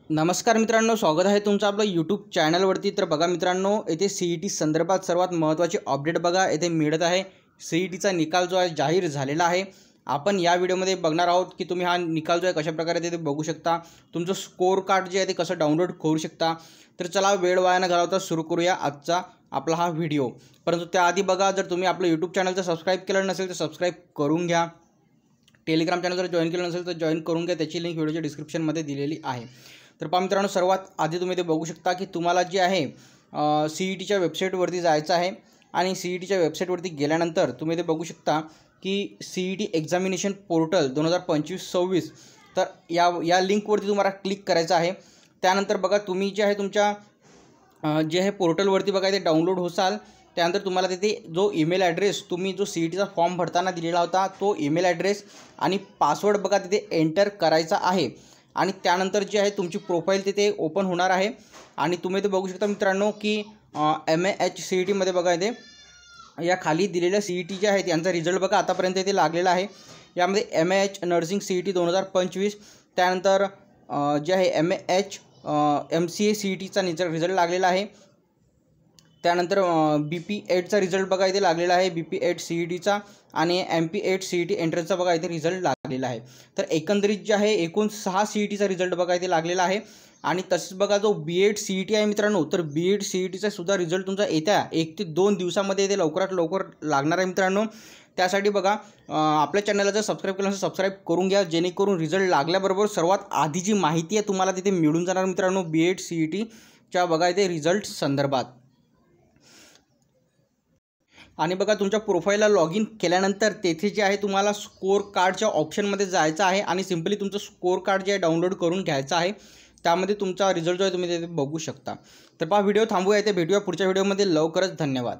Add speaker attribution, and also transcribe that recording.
Speaker 1: नमस्कार मित्रांनो, स्वागत आहे तुमचं आपलं यूट्यूब चॅनलवरती। तर बघा मित्रांनो, येथे CET संदर्भात सर्वात महत्त्वाची अपडेट बघा येथे मिळत आहे। CETचा निकाल जो आहे जाहीर झालेला आहे। आपण या व्हिडिओमध्ये बघणार आहोत की तुम्ही हा निकाल जो आहे कशा प्रकारे ते बघू शकता, तुमचं स्कोर कार्ड जे आहे ते कसं डाउनलोड करू शकता। तर चला वेळ वाया न घालवता सुरू करूया आजचा आपला हा व्हिडिओ। परंतु त्याआधी बघा, जर तुम्ही आपलं यूट्यूब चॅनलचं सबस्क्राइब केलं नसेल तर सबस्क्राइब करून घ्या। टेलिग्राम चॅनल जर जॉईन केलं नसेल तर जॉईन करून घ्या, त्याची लिंक व्हिडिओच्या डिस्क्रिप्शनमध्ये दिलेली आहे। तर पहा मित्रांनो, सर्वात आधी तुम्ही ते बघू शकता की तुम्हाला जे आहे CETच्या वेबसाईटवरती जायचं आहे आणि CETच्या वेबसाईटवरती गेल्यानंतर तुम्ही ते बघू शकता की CET एक्झामिनेशन पोर्टल 2025-26। तर या लिंकवरती तुम्हाला क्लिक करायचं आहे। त्यानंतर बघा तुम्ही जे आहे तुमच्या जे आहे पोर्टलवरती बघा ते डाउनलोड होसाल। त्यानंतर तुम्हाला तिथे जो ईमेल ॲड्रेस तुम्ही जो CETचा फॉर्म भरताना दिलेला होता तो ईमेल ॲड्रेस आणि पासवर्ड बघा तिथे एंटर करायचा आहे। आणि त्यानंतर जे आहे तुमची प्रोफाईल तिथे ओपन होणार आहे आणि तुम्ही ते बघू शकता मित्रांनो की MAH CET मध्ये बघा इथे या खाली दिलेल्या CET जे आहेत यांचा रिझल्ट बघा आतापर्यंत इथे लागलेला आहे। यामध्ये MAH नर्सिंग CET 2025, त्यानंतर जे आहे MAH MCA CETचा रिझल्ट लागलेला आहे। त्यानंतर BP8चा रिझल्ट बघा इथे लागलेला आहे, BP8 CETचा आणि MP8 CET एंट्रन्सचा बघा इथे रिझल्ट लागलेला आहे। तर एकंदरीत जे आहे एकूण 6 CETचा रिझल्ट बघा इथे लागलेला आहे। आणि तसेच बघा जो B8 CET आहे मित्रांनो, तर B8 CETचा सुद्धा रिझल्ट तुमचा येत्या 1 ते 2 दिवसामध्ये इथे लवकरात लवकर लागणार आहे मित्रांनो। त्यासाठी बघा आपल्या चॅनलला जर सबस्क्राइब केलं असेल सबस्क्राइब करून घ्या, जेणेकरून रिझल्ट लागल्याबरोबर सर्वात आधी जी माहिती आहे तुम्हाला तिथे मिळून जाणार मित्रांनो B8 CETच्या बघा इथे रिझल्ट संदर्भात। आणि बघा तुमच्या प्रोफाईलला लॉग इन केल्यानंतर तेथे जे आहे तुम्हाला स्कोर कार्डच्या ऑप्शनमध्ये जायचं आहे आणि सिंपली तुमचं स्कोर कार्ड जे आहे डाउनलोड करून घ्यायचं आहे। त्यामध्ये तुमचा रिझल्ट जो आहे तुम्ही ते बघू शकता। तर पहा व्हिडिओ थांबूया, इथे भेटूया पुढच्या व्हिडिओमध्ये लवकरच। धन्यवाद।